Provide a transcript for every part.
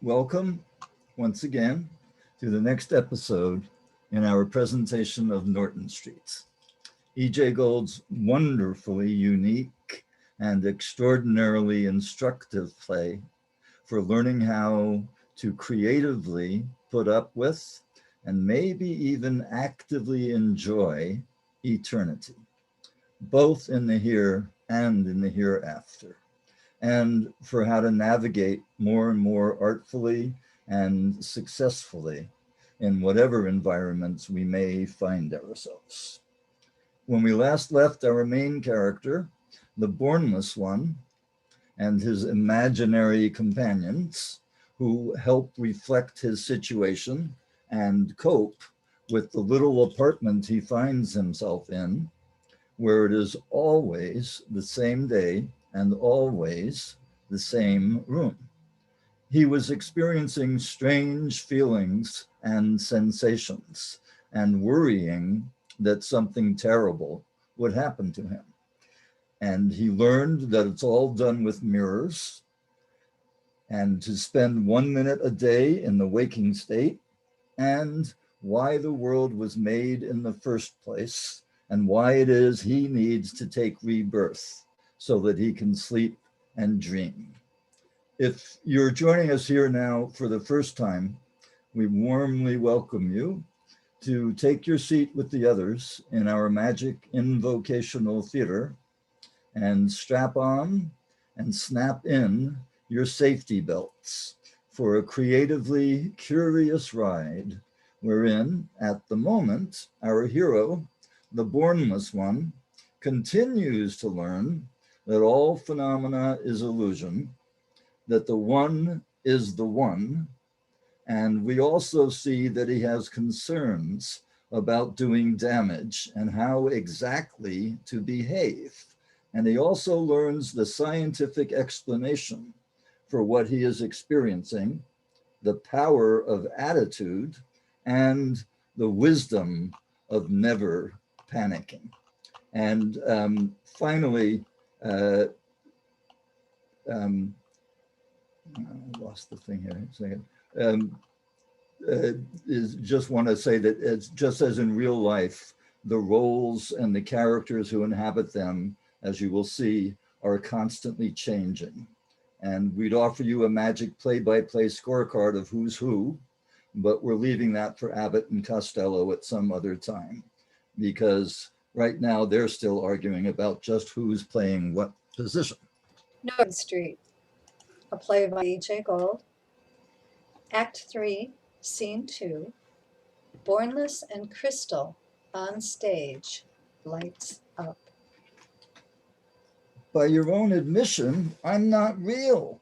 Welcome once again to the next episode in our presentation of Norton Street. E.J. Gould's wonderfully unique and extraordinarily instructive play for learning how to creatively put up with and maybe even actively enjoy eternity, both in the here and in the hereafter, and for how to navigate more and more artfully and successfully in whatever environments we may find ourselves. When we last left our main character, the Bornless one, and his imaginary companions who help reflect his situation and cope with the little apartment he finds himself in, where it is always the same day and always the same room. He was experiencing strange feelings and sensations and worrying that something terrible would happen to him. And he learned that it's all done with mirrors, and to spend 1 minute a day in the waking state, and why the world was made in the first place, and why it is he needs to take rebirth so that he can sleep and dream. If you're joining us here now for the first time, we warmly welcome you to take your seat with the others in our magic invocational theater and strap on and snap in your safety belts for a creatively curious ride wherein, at the moment, our hero, the Bornless one, continues to learn that all phenomena is illusion, that the one is the one, and we also see that he has concerns about doing damage and how exactly to behave. And he also learns the scientific explanation for what he is experiencing, the power of attitude, and the wisdom of never panicking. And finally, I lost the thing here. A second. Is just want to say that it's just as in real life, the roles and the characters who inhabit them, as you will see, are constantly changing. And we'd offer you a magic play-by-play scorecard of who's who, but we're leaving that for Abbott and Costello at some other time, because right now they're still arguing about just who's playing what position. Norton Street, a play by E.J. Gould. Act 3, Scene 2, Bornless and Crystal on stage, lights up. By your own admission, I'm not real.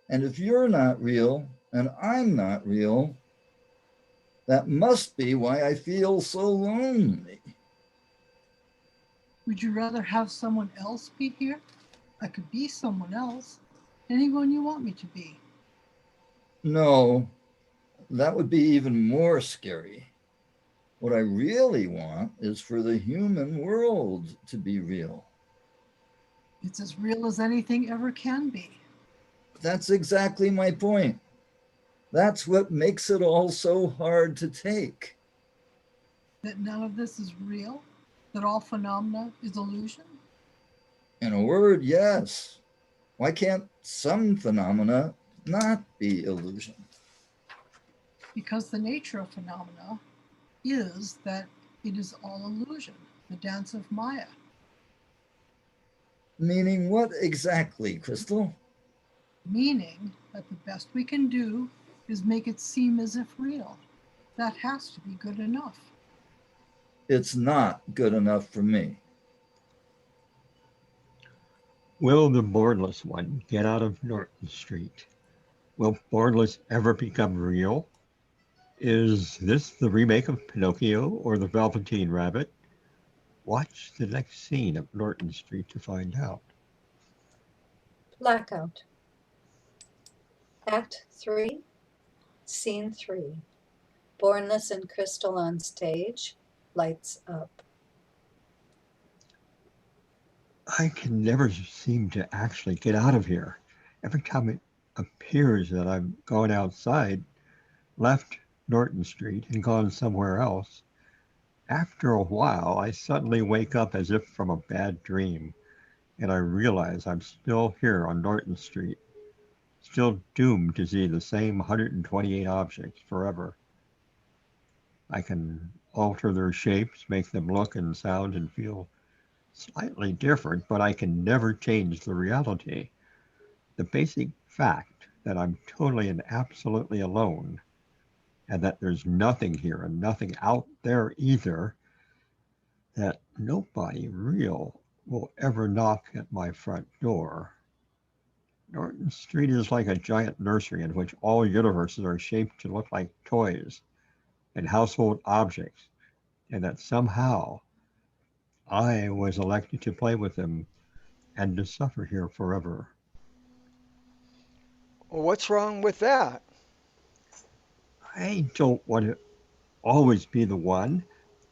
And if you're not real and I'm not real, that must be why I feel so lonely. Would you rather have someone else be here? I could be someone else, anyone you want me to be. No, that would be even more scary. What I really want is for the human world to be real. It's as real as anything ever can be. That's exactly my point. That's what makes it all so hard to take. That none of this is real? That all phenomena is illusion? In a word, yes. Why can't some phenomena not be illusion? Because the nature of phenomena is that it is all illusion, the dance of Maya. Meaning what exactly, Crystal? Meaning that the best we can do is make it seem as if real. That has to be good enough. It's not good enough for me. Will the Bornless one get out of Norton Street? Will Bornless ever become real? Is this the remake of Pinocchio or the Velveteen Rabbit? Watch the next scene of Norton Street to find out. Blackout. Act 3, Scene 3, Bornless and Crystal on stage, lights up. I can never seem to actually get out of here. Every time appears that I've gone outside, left Norton Street, and gone somewhere else, after a while, I suddenly wake up as if from a bad dream, and I realize I'm still here on Norton Street, still doomed to see the same 128 objects forever. I can alter their shapes, make them look and sound and feel slightly different, but I can never change the reality. The basic fact that I'm totally and absolutely alone, and that there's nothing here and nothing out there either, that nobody real will ever knock at my front door. Norton Street is like a giant nursery in which all universes are shaped to look like toys and household objects, and that somehow I was elected to play with them and to suffer here forever. What's wrong with that? I don't want to always be the one.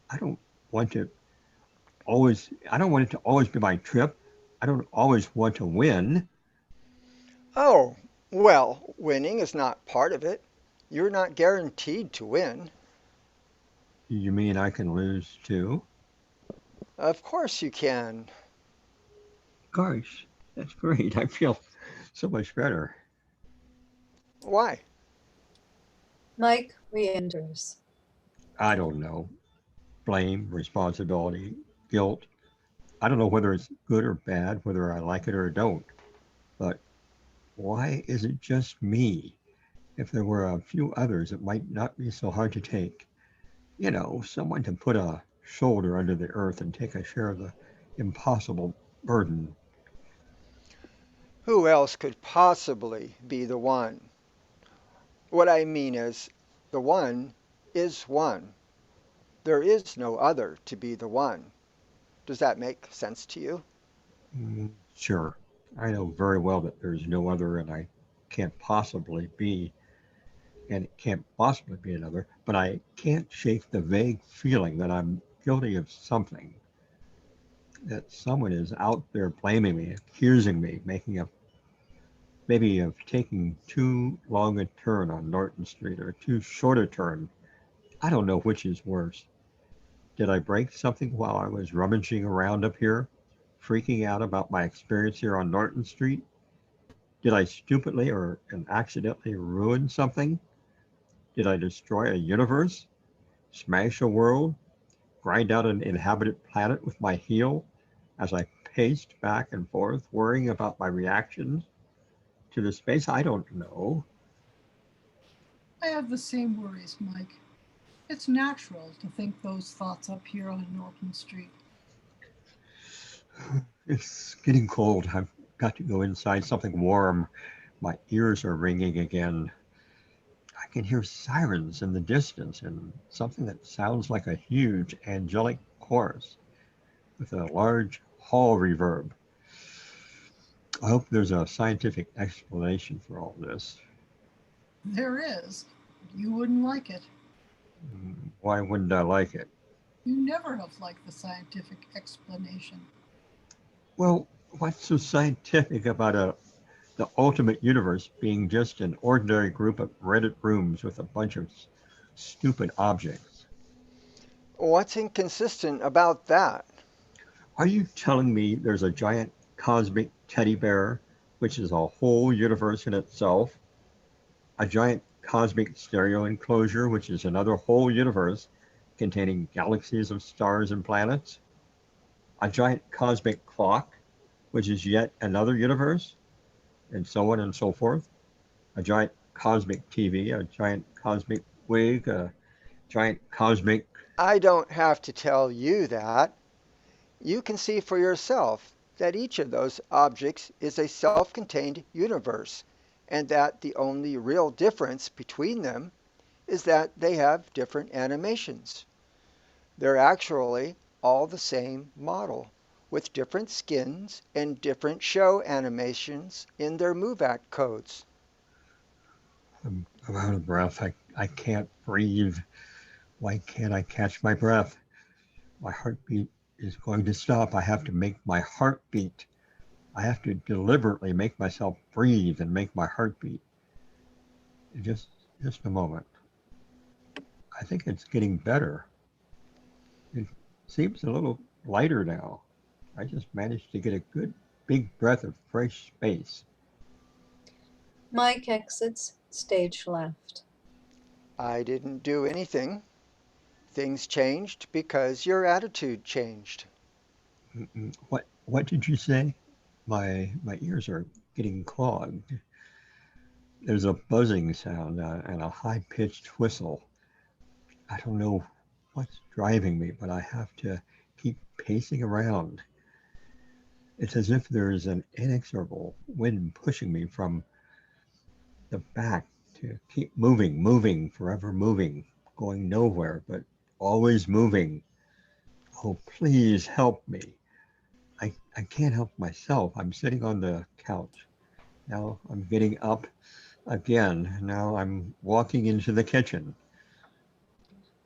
I don't want to I don't want it to always be my trip. I don't always want to win. Oh, well, winning is not part of it. You're not guaranteed to win. You mean I can lose too? Of course you can. Gosh, that's great. I feel so much better. Why? Mike re-enters. I don't know. Blame, responsibility, guilt. I don't know whether it's good or bad, whether I like it or don't. But why is it just me? If there were a few others, it might not be so hard to take. You know, someone to put a shoulder under the earth and take a share of the impossible burden. Who else could possibly be the one? What I mean is, the one is one. There is no other to be the one. Does that make sense to you? Sure. I know very well that there's no other and I can't possibly be, and it can't possibly be another, but I can't shake the vague feeling that I'm guilty of something, that someone is out there blaming me, accusing me, making a maybe of taking too long a turn on Norton Street or too short a turn. I don't know which is worse. Did I break something while I was rummaging around up here, freaking out about my experience here on Norton Street? Did I stupidly or accidentally ruin something? Did I destroy a universe? Smash a world? Grind out an inhabited planet with my heel as I paced back and forth, worrying about my reactions to the space? I don't know. I have the same worries, Mike. It's natural to think those thoughts up here on Norton Street. It's getting cold. I've got to go inside something warm. My ears are ringing again. I can hear sirens in the distance and something that sounds like a huge angelic chorus with a large hall reverb. I hope there's a scientific explanation for all this. There is. You wouldn't like it. Why wouldn't I like it? You never have liked the scientific explanation. Well, what's so scientific about the ultimate universe being just an ordinary group of rented rooms with a bunch of stupid objects? What's inconsistent about that? Are you telling me there's a giant cosmic teddy bear, which is a whole universe in itself? A giant cosmic stereo enclosure, which is another whole universe containing galaxies of stars and planets? A giant cosmic clock, which is yet another universe, and so on and so forth? A giant cosmic TV, a giant cosmic wig, a giant cosmic... I don't have to tell you that. You can see for yourself that each of those objects is a self-contained universe, and that the only real difference between them is that they have different animations. They're actually all the same model, with different skins and different show animations in their MOVAC codes. I'm out of breath. I can't breathe. Why can't I catch my breath? My heartbeat is going to stop. I have to make my heart beat. I have to deliberately make myself breathe and make my heart beat. Just a moment. I think it's getting better. It seems a little lighter now. I just managed to get a good big breath of fresh space. Mike exits stage left. I didn't do anything. Things changed because your attitude changed. What did you say? My ears are getting clogged. There's a buzzing sound and a high-pitched whistle. I don't know what's driving me, but I have to keep pacing around. It's as if there's an inexorable wind pushing me from the back to keep moving, forever moving, going nowhere, but always moving. Oh, please help me. I can't help myself. I'm sitting on the couch. Now I'm getting up again. Now I'm walking into the kitchen.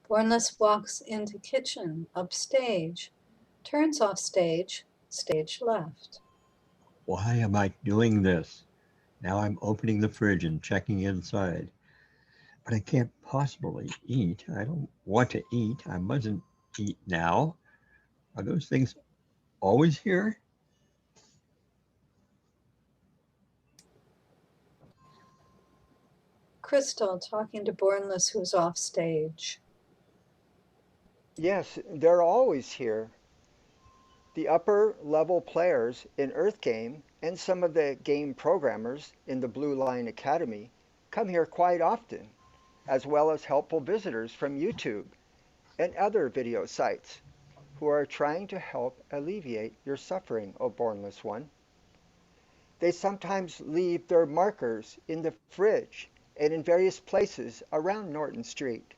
Bornless walks into kitchen, upstage, turns off stage, stage left. Why am I doing this? Now I'm opening the fridge and checking inside. But I can't possibly eat. I don't want to eat. I mustn't eat now. Are those things always here? Crystal talking to Bornless, who's off stage. Yes, they're always here. The upper level players in Earth Game and some of the game programmers in the Blue Line Academy come here quite often, as well as helpful visitors from YouTube and other video sites who are trying to help alleviate your suffering, O Bornless One. They sometimes leave their markers in the fridge and in various places around Norton Street.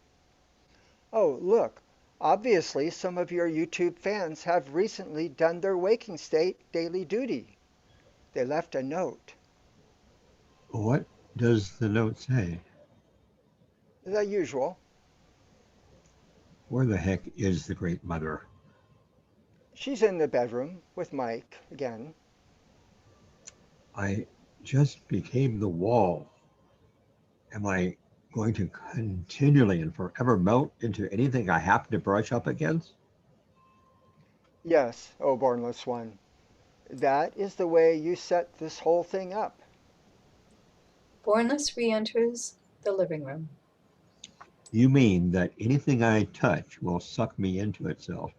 Oh, look, obviously some of your YouTube fans have recently done their waking state daily duty. They left a note. What does the note say? The usual. Where the heck is the Great Mother? She's in the bedroom with Mike again. I just became the wall. Am I going to continually and forever melt into anything I happen to brush up against? Yes, O Bornless One. That is the way you set this whole thing up. Bornless re-enters the living room. You mean that anything I touch will suck me into itself,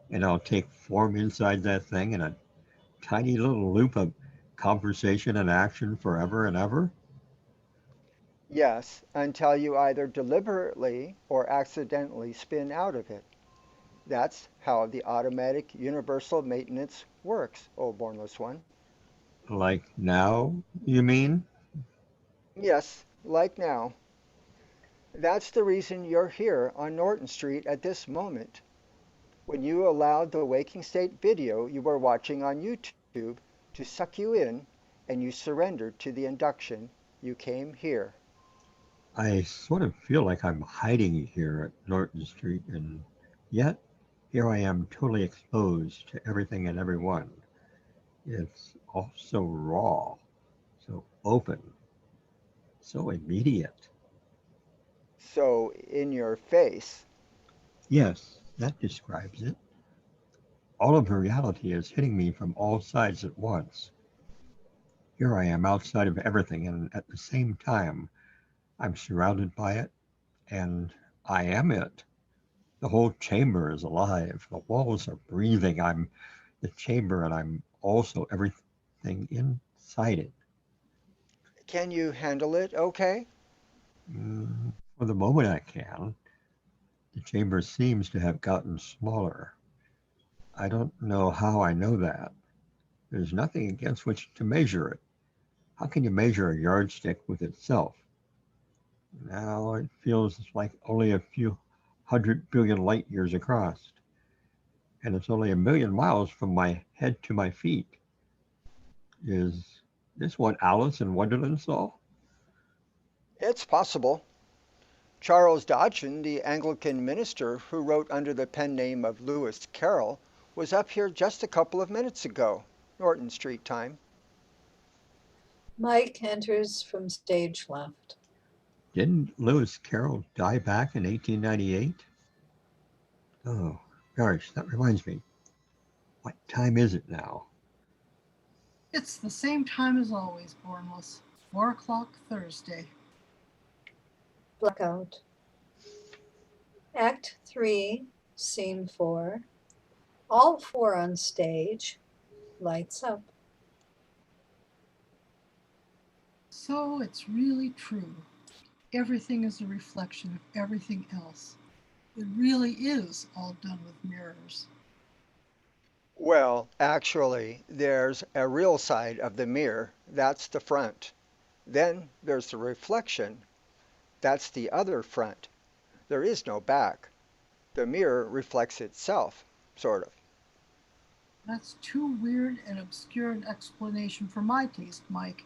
and I'll take form inside that thing in a tiny little loop of conversation and action forever and ever? Yes, until you either deliberately or accidentally spin out of it. That's how the automatic universal maintenance works, O Bornless One. Like now, you mean? Yes, like now. That's the reason you're here on Norton Street at this moment. When you allowed the waking state video you were watching on YouTube to suck you in and you surrendered to the induction, you came here. I sort of feel like I'm hiding here at Norton Street, and yet here I am totally exposed to everything and everyone. It's all so raw, so open, so immediate. So, in your face. Yes, that describes it. All of reality is hitting me from all sides at once. Here I am outside of everything, and at the same time, I'm surrounded by it, and I am it. The whole chamber is alive. The walls are breathing. I'm the chamber, and I'm also everything inside it. Can you handle it okay? For the moment, I can. The chamber seems to have gotten smaller. I don't know how I know that. There's nothing against which to measure it. How can you measure a yardstick with itself? Now it feels like only a few 100 billion light years across, and it's only 1 million miles from my head to my feet. Is this what Alice in Wonderland saw? It's possible. Charles Dodgson, the Anglican minister who wrote under the pen name of Lewis Carroll, was up here just a couple of minutes ago. Norton Street time. Mike enters from stage left. Didn't Lewis Carroll die back in 1898? Oh, gosh, that reminds me. What time is it now? It's the same time as always, Bornless. 4 o'clock Thursday. Blackout. Act 3, Scene 4. All four on stage. Lights up. So it's really true. Everything is a reflection of everything else. It really is all done with mirrors. Well, actually, there's a real side of the mirror. That's the front. Then there's the reflection. That's the other front. There is no back. The mirror reflects itself, sort of. That's too weird and obscure an explanation for my taste, Mike.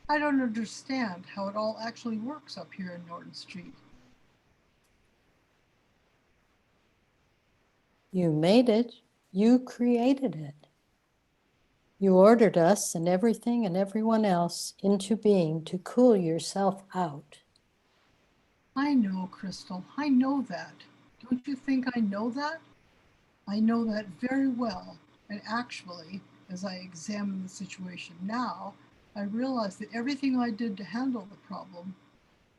I don't understand how it all actually works up here in Norton Street. You made it. You created it. You ordered us and everything and everyone else into being to cool yourself out. I know, Crystal. I know that. Don't you think I know that? I know that very well. And actually, as I examine the situation now, I realize that everything I did to handle the problem,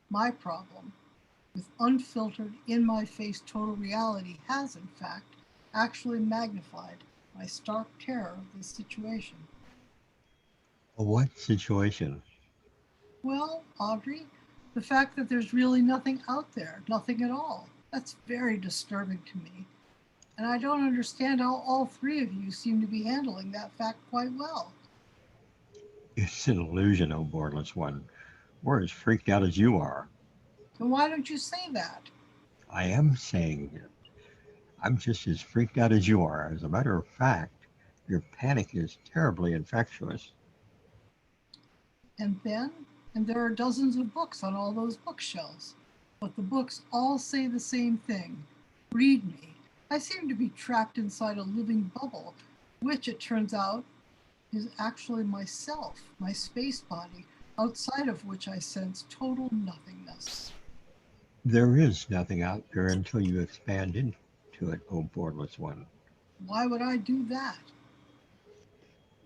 my problem, with unfiltered, in-my-face total reality has, in fact, actually magnified my stark terror of the situation. What situation? Well, Audrey, the fact that there's really nothing out there, nothing at all, that's very disturbing to me. And I don't understand how all three of you seem to be handling that fact quite well. It's an illusion, oh Bornless one. We're as freaked out as you are. Then why don't you say that? I am saying it. I'm just as freaked out as you are. As a matter of fact, your panic is terribly infectious. And there are dozens of books on all those bookshelves. But the books all say the same thing. Read me. I seem to be trapped inside a living bubble, which it turns out is actually myself, my space body, outside of which I sense total nothingness. There is nothing out there until you expand into it, oh Bornless one. Why would I do that?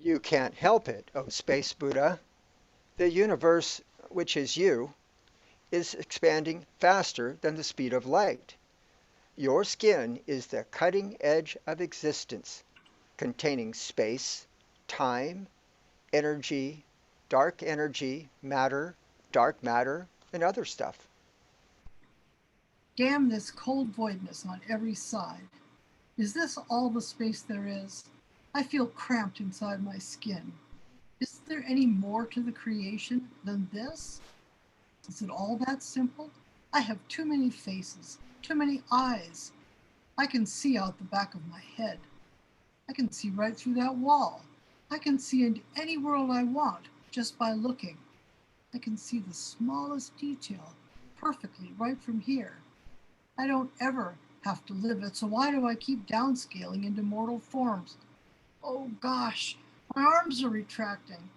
You can't help it, oh Space Buddha. The universe, which is you, is expanding faster than the speed of light. Your skin is the cutting edge of existence, containing space, time, energy, dark energy, matter, dark matter, and other stuff. Damn this cold voidness on every side. Is this all the space there is? I feel cramped inside my skin. Is there any more to the creation than this? Is it all that simple? I have too many faces, too many eyes. I can see out the back of my head. I can see right through that wall. I can see into any world I want just by looking. I can see the smallest detail perfectly right from here. I don't ever have to live it, so why do I keep downscaling into mortal forms? Oh gosh, my arms are retracting.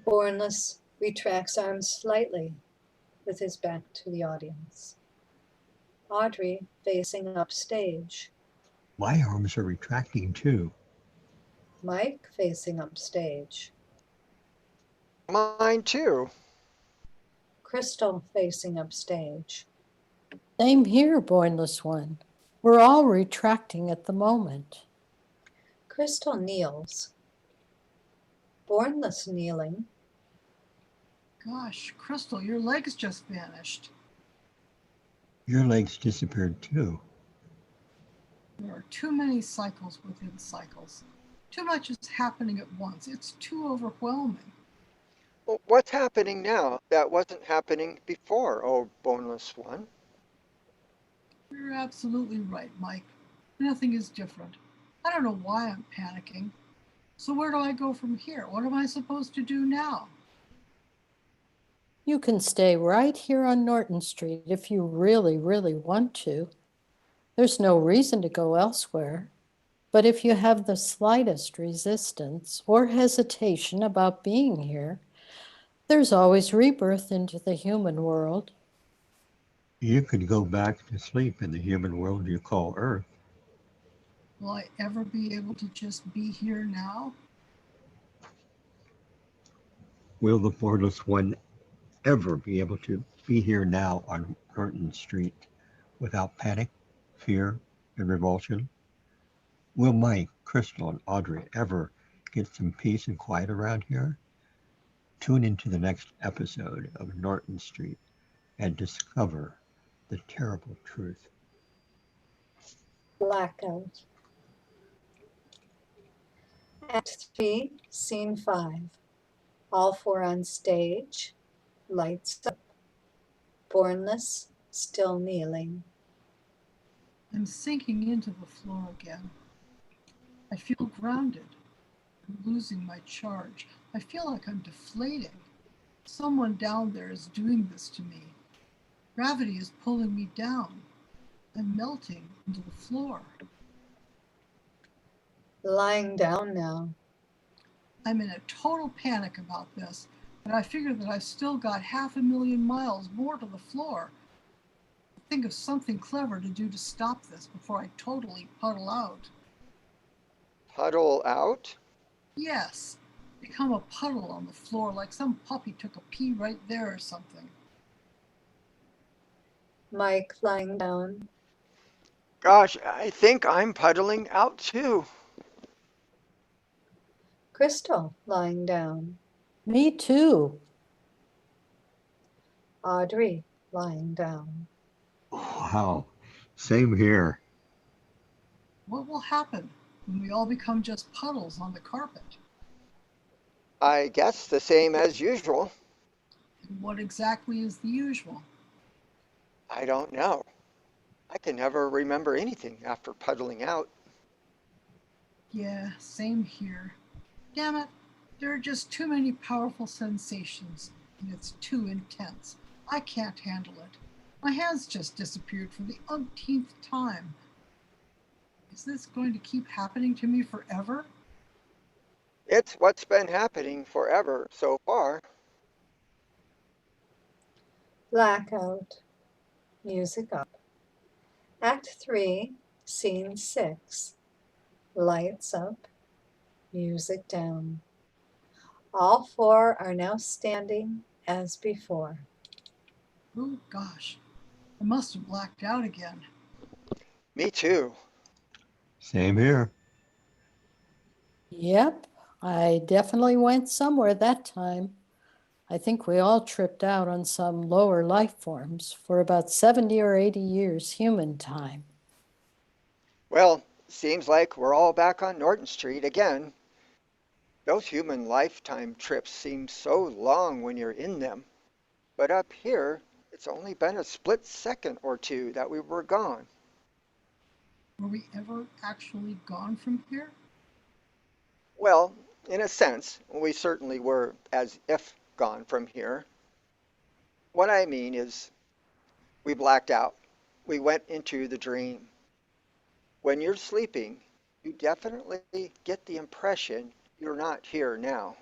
Bornless retracts arms slightly with his back to the audience. Audrey facing upstage. My arms are retracting too. Mike facing upstage. Mine too. Crystal facing upstage. Same here, Bornless one. We're all retracting at the moment. Crystal kneels. Bornless kneeling. Gosh, Crystal, your legs just vanished. Your legs disappeared too. There are too many cycles within cycles. Too much is happening at once. It's too overwhelming. Well, what's happening now that wasn't happening before, oh Boneless one? You're absolutely right, Mike. Nothing is different. I don't know why I'm panicking. So where do I go from here? What am I supposed to do now? You can stay right here on Norton Street if you really, really want to. There's no reason to go elsewhere. But if you have the slightest resistance or hesitation about being here, there's always rebirth into the human world. You could go back to sleep in the human world you call Earth. Will I ever be able to just be here now? Will the Bornless one ever be able to be here now on Norton Street without panic, fear, and revulsion? Will Mike, Crystal, and Audrey ever get some peace and quiet around here? Tune into the next episode of Norton Street and discover the terrible truth. Blackout. Act 3, Scene 5. All four on stage. Lights up. Bornless, still kneeling. I'm sinking into the floor again. I feel grounded. I'm losing my charge. I feel like I'm deflating. Someone down there is doing this to me. Gravity is pulling me down. I'm melting into the floor. Lying down now. I'm in a total panic about this, but I figure that I've still got 500,000 miles more to the floor. Think of something clever to do to stop this before I totally puddle out. Puddle out? Yes, become a puddle on the floor like some puppy took a pee right there or something. Mike lying down. Gosh, I think I'm puddling out too. Crystal lying down. Me too. Audrey lying down. Wow, same here. What will happen when we all become just puddles on the carpet? I guess the same as usual. And what exactly is the usual? I don't know. I can never remember anything after puddling out. Yeah, same here. Damn it, there are just too many powerful sensations, and it's too intense. I can't handle it. My hands just disappeared for the umpteenth time. Is this going to keep happening to me forever? It's what's been happening forever so far. Blackout. Music up. Act 3, Scene 6. Lights up. Music down. All four are now standing as before. Oh gosh, I must have blacked out again. Me too. Same here. Yep, I definitely went somewhere that time. I think we all tripped out on some lower life forms for about 70 or 80 years human time. Well, seems like we're all back on Norton Street again. Those human lifetime trips seem so long when you're in them. But up here, it's only been a split second or two that we were gone. Were we ever actually gone from here? Well, in a sense, we certainly were as if gone from here. What I mean is, we blacked out. We went into the dream. When you're sleeping, you definitely get the impression you're not here now.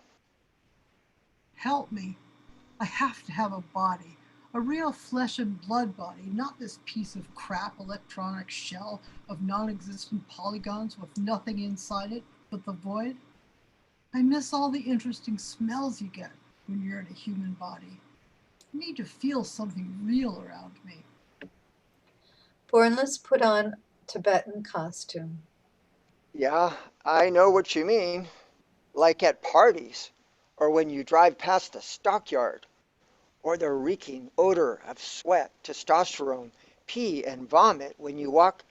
Help me. I have to have a body, a real flesh and blood body, not this piece of crap electronic shell of non-existent polygons with nothing inside it but the void. I miss all the interesting smells you get when you're in a human body. I need to feel something real around me. Bornless put on Tibetan costume. Yeah, I know what you mean. Like at parties, or when you drive past a stockyard, or the reeking odor of sweat, testosterone, pee, and vomit when you walk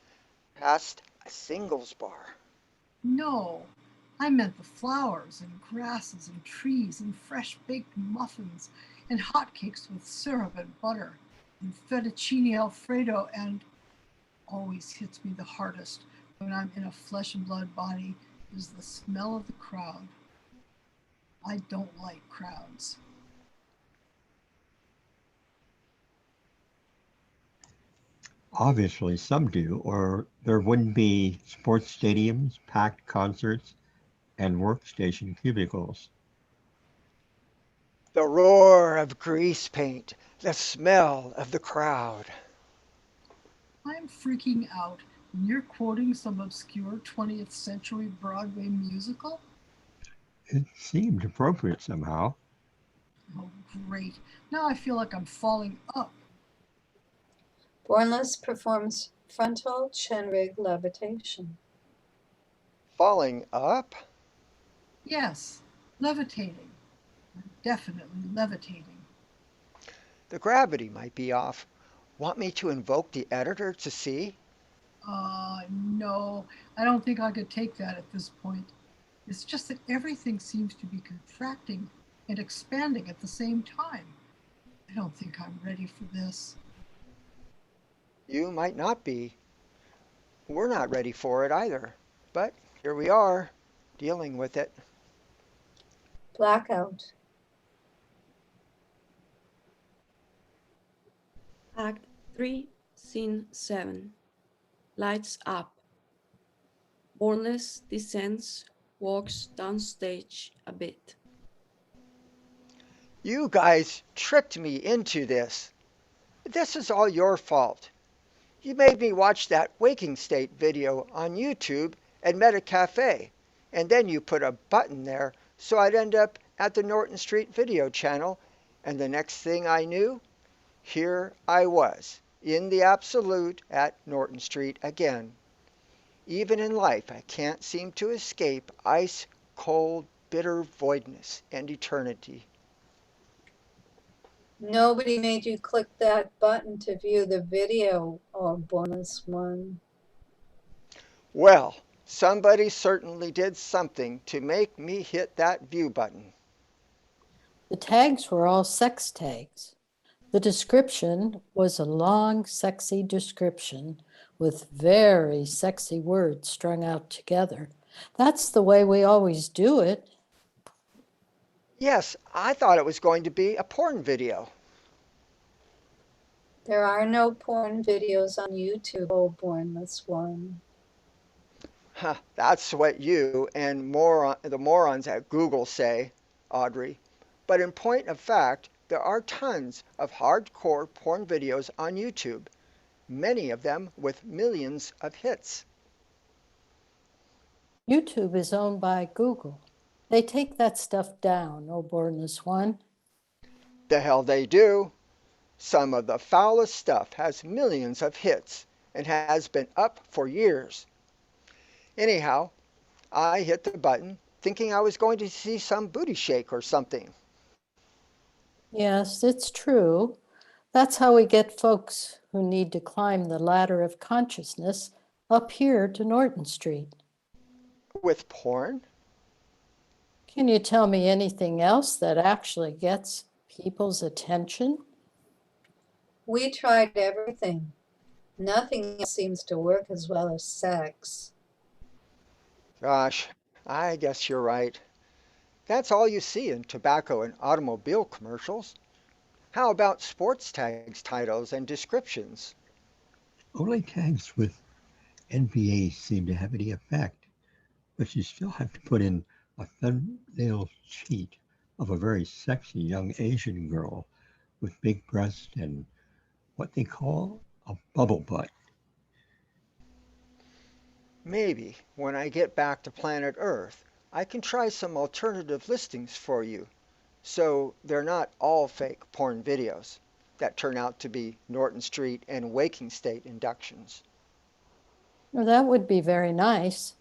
past a singles bar. No, I meant the flowers and grasses and trees and fresh baked muffins and hotcakes with syrup and butter and fettuccine alfredo, and always hits me the hardest when I'm in a flesh and blood body is the smell of the crowd. I don't like crowds. Obviously, some do, or there wouldn't be sports stadiums, packed concerts, and workstation cubicles. The roar of grease paint, the smell of the crowd. I'm freaking out. And you're quoting some obscure 20th century Broadway musical? It seemed appropriate somehow. Oh, great. Now I feel like I'm falling up. Bornless performs frontal chin rig levitation. Falling up? Yes, levitating. Definitely levitating. The gravity might be off. Want me to invoke the editor to see? No, I don't think I could take that at this point. It's just that everything seems to be contracting and expanding at the same time. I don't think I'm ready for this. You might not be. We're not ready for it either. But here we are, dealing with it. Blackout. Act 3, Scene 7. Lights up. Bornless descends, walks downstage a bit. You guys tricked me into this. This is all your fault. You made me watch that waking state video on YouTube and Meta Cafe, and then you put a button there so I'd end up at the Norton Street video channel, and the next thing I knew, here I was, in the absolute at Norton Street again. Even in life, I can't seem to escape ice cold, bitter voidness and eternity. Nobody made you click that button to view the video, or bonus one. Well, somebody certainly did something to make me hit that view button. The tags were all sex tags. The description was a long, sexy description with very sexy words strung out together. That's the way we always do it. Yes, I thought it was going to be a porn video. There are no porn videos on YouTube, oh Bornless one. Huh, that's what you and the morons at Google say, Audrey. But in point of fact, there are tons of hardcore porn videos on YouTube, many of them with millions of hits. YouTube is owned by Google. They take that stuff down, oh Bornless one. The hell they do. Some of the foulest stuff has millions of hits and has been up for years. Anyhow, I hit the button thinking I was going to see some booty shake or something. Yes, it's true. That's how we get folks who need to climb the ladder of consciousness up here to Norton Street. With porn? Can you tell me anything else that actually gets people's attention? We tried everything. Nothing else seems to work as well as sex. Gosh, I guess you're right. That's all you see in tobacco and automobile commercials. How about sports tags, titles, and descriptions? Only tags with NBA seem to have any effect, but you still have to put in a thumbnail sheet of a very sexy young Asian girl with big breasts and what they call a bubble butt. Maybe when I get back to planet Earth, I can try some alternative listings for you, so they're not all fake porn videos that turn out to be Norton Street and waking state inductions. Well, that would be very nice.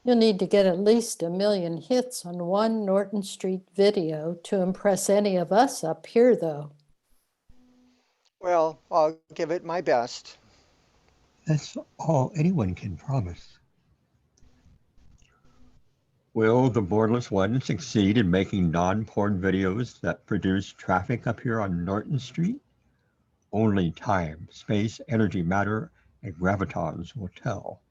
You'll need to get at least 1 million hits on one Norton Street video to impress any of us up here, though. Well, I'll give it my best. That's all anyone can promise. Will the Bornless one succeed in making non-porn videos that produce traffic up here on Norton Street? Only time, space, energy, matter, and gravitons will tell.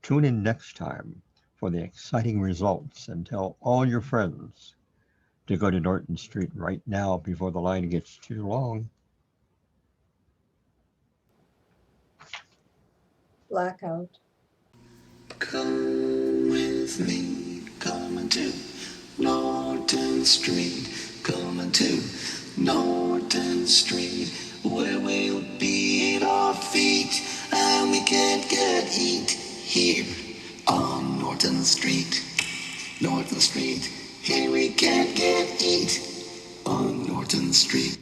Tune in next time for the exciting results and tell all your friends to go to Norton Street right now before the line gets too long. Blackout. Come with me, coming to Norton Street, coming to Norton Street, where we'll be at our feet, and we can't get eat here on Norton Street. Norton Street, here we can't get eat on Norton Street.